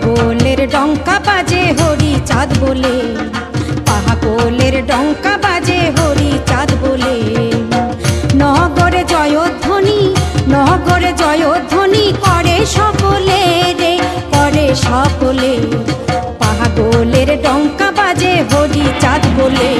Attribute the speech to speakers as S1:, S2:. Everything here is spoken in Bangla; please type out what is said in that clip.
S1: পাগলের ডঙ্কা বাজে হরি চাঁদ বলে, পাগলের ডঙ্কা বাজে হরি চাঁদ বলে। নগরে জয়ধ্বনি, নগরে জয়ধ্বনি করে সকলে রে, করে সকলে। পাগলের ডঙ্কা বাজে হরি চাঁদ বলে।